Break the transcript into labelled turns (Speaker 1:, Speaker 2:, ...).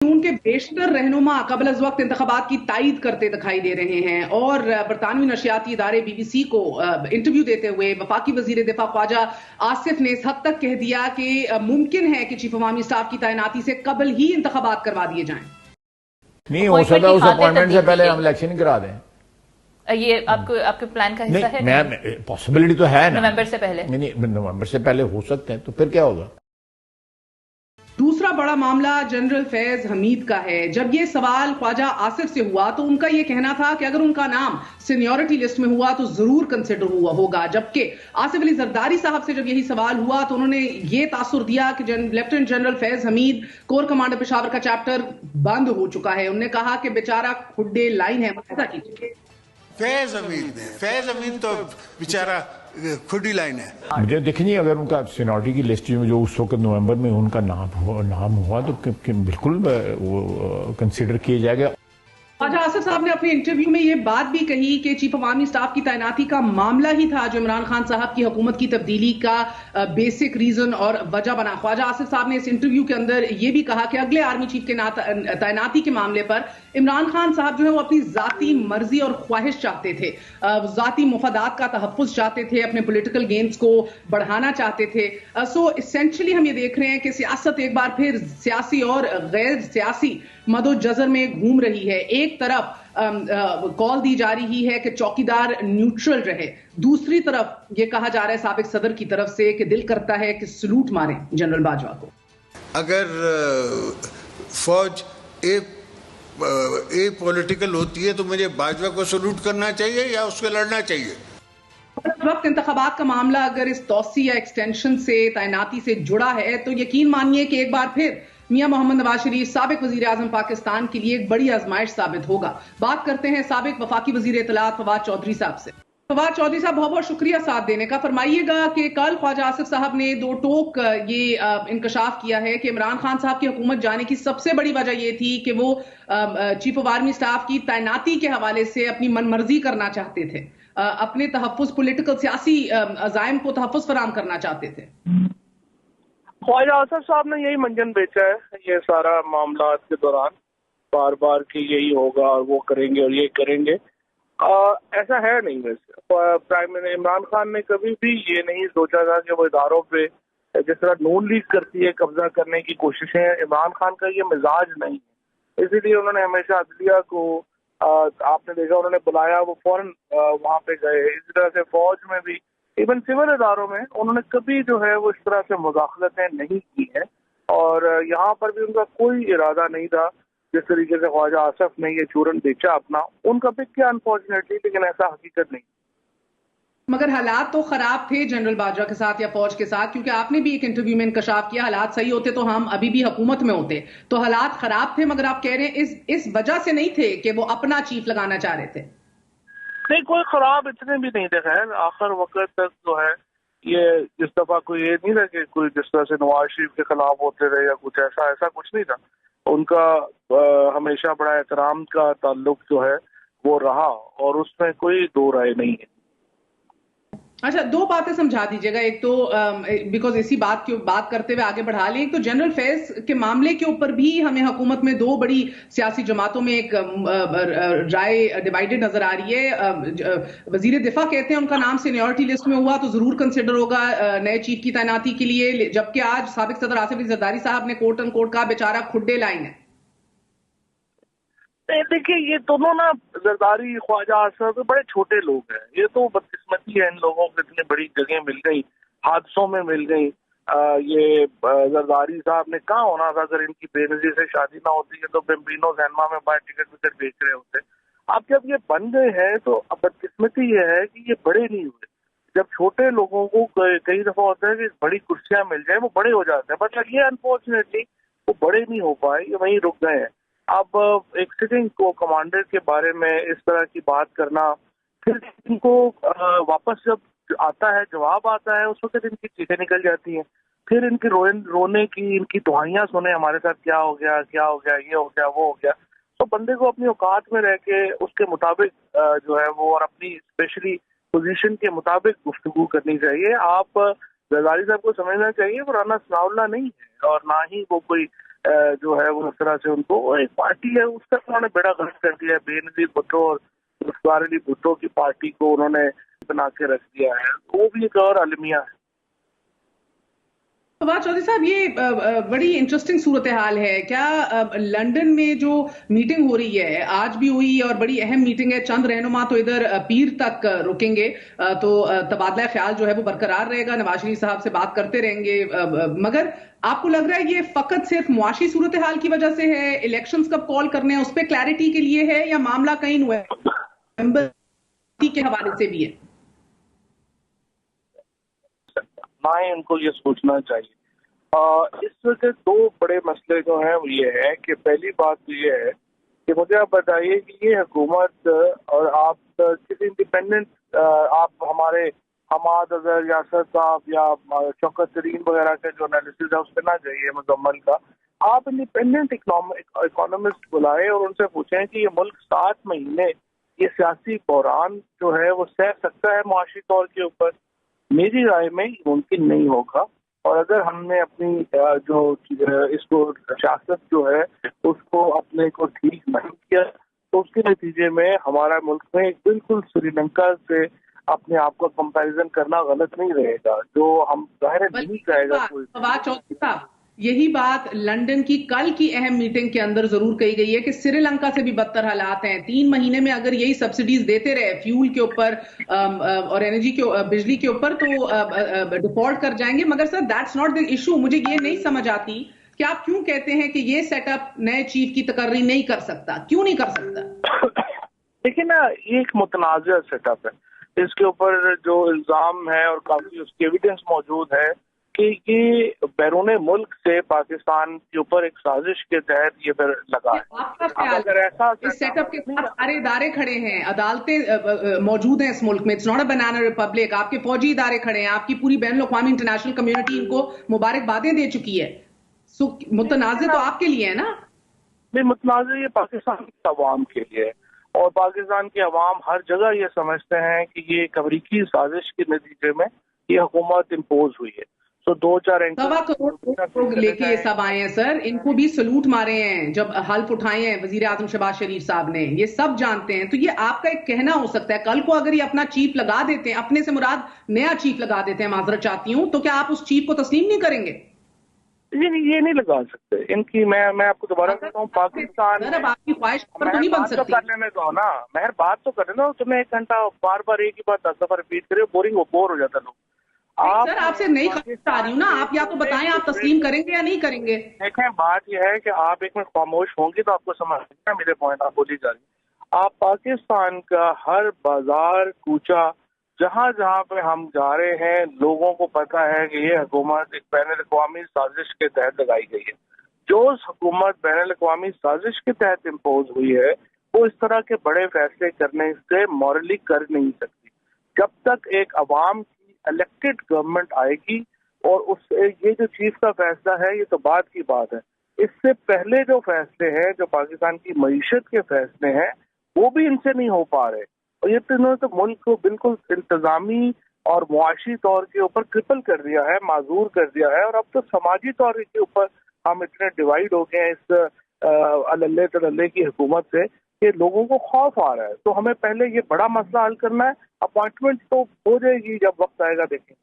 Speaker 1: नून के बेशतर रहनुमा कबल अज वक्त इंतखाबात की तायद करते दिखाई दे रहे हैं और बरतानवी नशियाती इदारे BBC को इंटरव्यू देते हुए वफाकी वजीर दिफा ख्वाजा आसिफ ने इस हद तक कह दिया कि मुमकिन है कि चीफ अवामी स्टाफ की तैनाती से कबल ही इंतखाबात करवा दिए जाएं।
Speaker 2: नहीं हो सकता उस अपॉइंटमेंट से पहले हम इलेक्शन करा दें।
Speaker 3: ये आपके प्लान का हिस्सा है?
Speaker 2: पॉसिबिलिटी तो है ना,
Speaker 3: नवंबर से पहले।
Speaker 2: नहीं, नवंबर से पहले हो सकते हैं, तो फिर क्या होगा।
Speaker 1: दूसरा बड़ा मामला जनरल फैज हमीद का है। जब ये सवाल ख्वाजा आसिफ से हुआ तो उनका ये कहना था कि अगर उनका नाम सीनियरिटी लिस्ट में हुआ तो जरूर कंसिडर होगा, जबकि आसिफ अली जरदारी साहब से जब यही सवाल हुआ तो उन्होंने ये तासुर दिया कि lieutenant general Faiz Hamid core commander Peshawar का चैप्टर बंद हो चुका है। उन्होंने कहा कि बेचारा खुड्डे लाइन है।
Speaker 4: फैज हमीद तो बेचारा खुदी लाइन है।
Speaker 2: मुझे देखिए, अगर उनका सीनियरिटी की लिस्ट में जो उस वक्त नवंबर में उनका नाम हुआ तो बिल्कुल वो कंसीडर किया जाएगा।
Speaker 1: ख्वाजा आसिफ साहब ने अपने इंटरव्यू में ये बात भी कही कि चीफ अवामी स्टाफ की तैनाती का मामला ही था जो इमरान खान साहब की हुकूमत की तब्दीली का बेसिक रीजन और वजह बना। ख्वाजा आसिफ साहब ने इस इंटरव्यू के अंदर ये भी कहा कि अगले आर्मी चीफ के तैनाती के मामले पर इमरान खान साहब जो है वो अपनी जाती मर्जी और ख्वाहिश चाहते थे, जाती मुफादात का तहफ़्फ़ुज़ चाहते थे, अपने पॉलिटिकल गेन्स को बढ़ाना चाहते थे। सो इसेंशली हम ये देख रहे हैं कि सियासत एक बार फिर सियासी और गैर सियासी मदोजज़र में घूम रही है। एक तरफ कॉल दी जा रही है कि चौकीदार न्यूट्रल रहे, दूसरी तरफ ये कहा जा रहा है साबिक सदर की तरफ से कि दिल करता है कि सलूट मारें जनरल बाजवा को।
Speaker 4: अगर फौज पॉलिटिकल होती है तो मुझे बाजवा को सलूट करना चाहिए या उसको लड़ना चाहिए।
Speaker 1: इस वक्त इंतखाबात का मामला अगर इस तौसी या एक्सटेंशन से तैनाती से जुड़ा है तो यकीन मानिए कि एक बार फिर मियां मोहम्मद नवाज शरीफ साबिक वजीर आजम पाकिस्तान के लिए एक बड़ी आजमाइश साबित होगा। बात करते हैं साबिक वफाकी वजीर इत्तलात फवाद चौधरी साहब से। फवाद चौधरी साहब, बहुत बहुत शुक्रिया साथ देने का। फरमाइएगा कि कल ख्वाजा आसिफ साहब ने दो टोक ये इंकशाफ किया है कि इमरान खान साहब की हुकूमत जाने की सबसे बड़ी वजह ये थी कि वो चीफ ऑफ आर्मी स्टाफ की तैनाती के हवाले से अपनी मनमर्जी करना चाहते थे, अपने तहफ़्फ़ुज़ पॉलिटिकल सियासी अज़ाइम को तहफ़्फ़ुज़ फराहम करना चाहते थे।
Speaker 5: ख्वाजा आसिफ साहब ने यही मंजन बेचा है ये सारा मामला के दौरान, बार बार कि यही होगा और वो करेंगे और ये करेंगे। ऐसा है नहीं। वैसे प्राइम मिनिस्टर इमरान खान ने कभी भी ये नहीं सोचा था कि वो इदारों पे जिस तरह नून लीग करती है कब्जा करने की कोशिशें, इमरान खान का ये मिजाज नहीं है। इसीलिए उन्होंने हमेशा अदलिया को आपने देखा उन्होंने बुलाया, वो फौरन वहाँ पे गए। इसी तरह से फौज में भी, इवन सिविल इदारों में उन्होंने कभी जो है वो इस तरह से मुदाखलतें नहीं की हैं और यहाँ पर भी उनका कोई इरादा नहीं था। जिस तरीके से ख्वाजा आसिफ ने ये चूरन बेचा अपना, उनका पिक किया अनफॉर्चुनेटली, लेकिन ऐसा हकीकत नहीं।
Speaker 1: मगर हालात तो खराब थे जनरल बाजवा के साथ या फौज के साथ, क्योंकि आपने भी एक इंटरव्यू में इंकशाफ किया हालात सही होते तो हम अभी भी हुकूमत में होते। तो हालात खराब थे, मगर आप कह रहे हैं इस वजह से नहीं थे कि वो अपना चीफ लगाना चाह रहे थे।
Speaker 5: नहीं, कोई खराब इतने भी नहीं थे। खैर आखिर वक्त तक जो है ये जिस दफा कोई ये नहीं था कि कोई जिस तरह से नवाज शरीफ के खिलाफ होते रहे या कुछ ऐसा कुछ नहीं था। उनका हमेशा बड़ा एहतराम का ताल्लुक जो है वो रहा और उसमें कोई दो राय नहीं है।
Speaker 1: अच्छा, दो बातें समझा दीजिएगा। एक तो बिकॉज इसी बात की बात करते हुए आगे बढ़ा लें, एक तो जनरल फैज के मामले के ऊपर भी हमें हुकूमत में दो बड़ी सियासी जमातों में एक राय डिवाइडेड नजर आ रही है। वजीर दिफा कहते हैं उनका नाम सीनियरिटी लिस्ट में हुआ तो जरूर कंसिडर होगा नए चीफ की तैनाती के लिए, जबकि आज साबिक सदर आसिफ अली जरदारी साहब ने कोर्ट एंड कोर्ट कहा बेचारा खुड्डे लाइन है।
Speaker 5: देखिए, ये दोनों ना जरदारी ख्वाजा आसिफ बड़े छोटे लोग हैं। ये तो बदकिस्मती है, इन लोगों को इतनी बड़ी जगह मिल गई, हादसों में मिल गई। ये जरदारी साहब ने कहाँ होना था अगर इनकी बेनजीर से शादी ना होती है तो बेम्बिनो सिनेमा में बाहर टिकट विकट बेच रहे होते। अब जब ये बन गए हैं तो बदकिस्मती ये है कि ये बड़े नहीं हुए। जब छोटे लोगों को कई दफा होता है कि बड़ी कुर्सियां मिल जाए वो बड़े हो जाते हैं, बट ये अनफॉर्चुनेटली वो बड़े नहीं हो पाए, ये वहीं रुक गए हैं। अब एक सिटिंग को कमांडर के बारे में इस तरह की बात करना, फिर इनको वापस जब आता है जवाब आता है उस वक्त इनकी चीखें निकल जाती हैं, फिर इनकी रोने की, इनकी दुआइयां सुने हमारे साथ क्या हो गया, ये हो गया, वो हो गया। तो बंदे को अपनी औकात में रह के उसके मुताबिक जो है वो और अपनी स्पेशली पोजीशन के मुताबिक गुफ्तगू करनी चाहिए। आप जरदारी साहब को समझना चाहिए वो राना सनाउल्लाह नहीं है और ना ही वो कोई جو ہے وہ اس طرح سے ان کو ایک پارٹی ہے اس کا انہوں نے بیڑا غلط کر دیا ہے. بے نظیر بھٹو اور ذوالفقار علی بھٹو کی پارٹی کو انہوں نے بنا کے رکھ دیا ہے. وہ بھی ایک اور المیہ ہے.
Speaker 1: فواد چودھری صاحب، یہ بڑی انٹرسٹنگ صورتحال ہے. کیا لنڈن میں جو میٹنگ ہو رہی ہے آج بھی ہوئی اور بڑی اہم میٹنگ ہے، چند رہنما تو ادھر پیر تک رکیں گے، تو تبادلہ خیال جو ہے وہ برقرار رہے گا، نواز شریف صاحب سے بات کرتے رہیں گے، مگر آپ کو لگ رہا ہے یہ فقط صرف معاشی صورتحال کی وجہ سے ہے؟ الیکشنز کب کال کرنے ہیں اس پہ کلیئرٹی کے لیے ہے، یا معاملہ کہیں نومبر کے حوالے سے بھی ہے؟
Speaker 5: نہ ہی ان کو یہ سوچنا چاہیے. اس وجہ دو بڑے مسئلے جو ہیں وہ یہ ہے کہ پہلی بات تو یہ ہے کہ مجھے آپ بتائیے کہ یہ حکومت اور آپ کسی انڈیپینڈنٹ آپ ہمارے حماد اظہر یاسر صاحب یا شوکت ترین وغیرہ کے جو انالیسز ہے اس پہ نہ جائیے مکمل کا. آپ انڈیپینڈنٹ اکانومسٹ بلائے اور ان سے پوچھیں کہ یہ ملک 7 مہینے یہ سیاسی بحران جو ہے وہ سہ سکتا ہے معاشی طور کے اوپر. میری رائے میں ممکن نہیں ہوگا. اور اگر ہم نے اپنی جو اس کو سیاست جو ہے اس کو اپنے کو ٹھیک نہیں کیا تو اس کے نتیجے میں ہمارا ملک میں بالکل سری لنکا سے اپنے آپ کو کمپیریزن کرنا غلط نہیں رہے گا، جو ہم ظاہر نہیں کہے گا.
Speaker 1: فواد چودھری صاحب، یہی بات لنڈن کی کل کی اہم میٹنگ کے اندر ضرور کہی گئی ہے کہ سری لنکا سے بھی بدتر حالات ہیں. 3 مہینے میں اگر یہی سبسڈیز دیتے رہے فیول کے اوپر اور انرجی کے بجلی کے اوپر تو ڈیفالٹ کر جائیں گے. مگر سر دیٹس ناٹ دی ایشو. مجھے یہ نہیں سمجھ آتی کہ آپ کیوں کہتے ہیں کہ یہ سیٹ اپ نئے چیف کی تقرری نہیں کر سکتا؟ کیوں نہیں کر سکتا؟
Speaker 5: دیکھیں نا، یہ ایک متنازع سیٹ اپ ہے. اس کے اوپر جو الزام ہے اور کافی اس کی ایویڈنس موجود ہے کہ یہ بیرون ملک سے پاکستان کے اوپر ایک سازش کے تحت یہ پھر لگا ہے.
Speaker 1: آپ کا خیال اس سیٹ اپ کے ساتھ سارے ادارے کھڑے ہیں، عدالتیں موجود ہیں اس ملک میں، it's not a banana republic. آپ کے فوجی ادارے کھڑے ہیں، آپ کی پوری بین الاقوامی انٹرنیشنل کمیونٹی ان کو مبارکبادیں دے چکی ہے. متنازع تو آپ کے لیے ہے نا؟
Speaker 5: نہیں، متنازع یہ پاکستان کی عوام کے لیے ہے، اور پاکستان کی عوام ہر جگہ یہ سمجھتے ہیں کہ یہ ایک امریکی سازش کے نتیجے میں یہ حکومت امپوز ہوئی ہے. تو 2-4
Speaker 1: لوگ لے کے یہ سب آئے ہیں سر، ان کو بھی سلوٹ مارے ہیں جب حلف اٹھائے ہیں وزیر اعظم شہباز شریف صاحب نے، یہ سب جانتے ہیں. تو یہ آپ کا ایک کہنا ہو سکتا ہے، کل کو اگر یہ اپنا چیف لگا دیتے ہیں، اپنے سے مراد نیا چیف لگا دیتے ہیں، معذرت چاہتی ہوں، تو کیا آپ اس چیف کو تسلیم نہیں کریں گے؟
Speaker 5: یہ نہیں لگا سکتے ان کی. میں آپ کو دوبارہ کہتا ہوں، پاکستان
Speaker 1: اب آپ کی خواہش پر تو نہیں بن سکتی.
Speaker 5: کر لینے دو نا، مہر بات تو کر لینا. تمہیں 1 گھنٹہ بار بار ایک ہی بات 10 دفعہ ریپیٹ کرے، بور ہو جاتا لوگ.
Speaker 1: سر آپ سے نئی خواہش آ رہی ہوں نا، آپ یا تو بتائیں آپ تسلیم کریں گے یا نہیں کریں گے.
Speaker 5: دیکھیں، بات یہ ہے کہ آپ ایک منٹ خاموش ہوں گی تو آپ کو سمجھ آئے گا میرے پوائنٹ. آپ بولی جا رہی. آپ پاکستان کا ہر بازار کوچہ جہاں جہاں پہ ہم جا رہے ہیں، لوگوں کو پتا ہے کہ یہ حکومت ایک بین الاقوامی سازش کے تحت لگائی گئی ہے. جو حکومت بین الاقوامی سازش کے تحت امپوز ہوئی ہے وہ اس طرح کے بڑے فیصلے کرنے سے مورلی کر نہیں سکتی. جب تک ایک عوام کی الیکٹڈ گورنمنٹ آئے گی، اور اس سے یہ جو چیف کا فیصلہ ہے یہ تو بعد کی بات ہے. اس سے پہلے جو فیصلے ہیں، جو پاکستان کی معیشت کے فیصلے ہیں، وہ بھی ان سے نہیں ہو پا رہے. اور یہ تینوں تو ملک کو بالکل انتظامی اور معاشی طور کے اوپر کرپل کر دیا ہے، معذور کر دیا ہے. اور اب تو سماجی طور کے اوپر ہم اتنے ڈیوائیڈ ہو گئے ہیں اس اللہ تللہ کی حکومت سے کہ لوگوں کو خوف آ رہا ہے. تو ہمیں پہلے یہ بڑا مسئلہ حل کرنا ہے. اپوائنٹمنٹ تو ہو جائے گی جب وقت آئے گا، دیکھیں.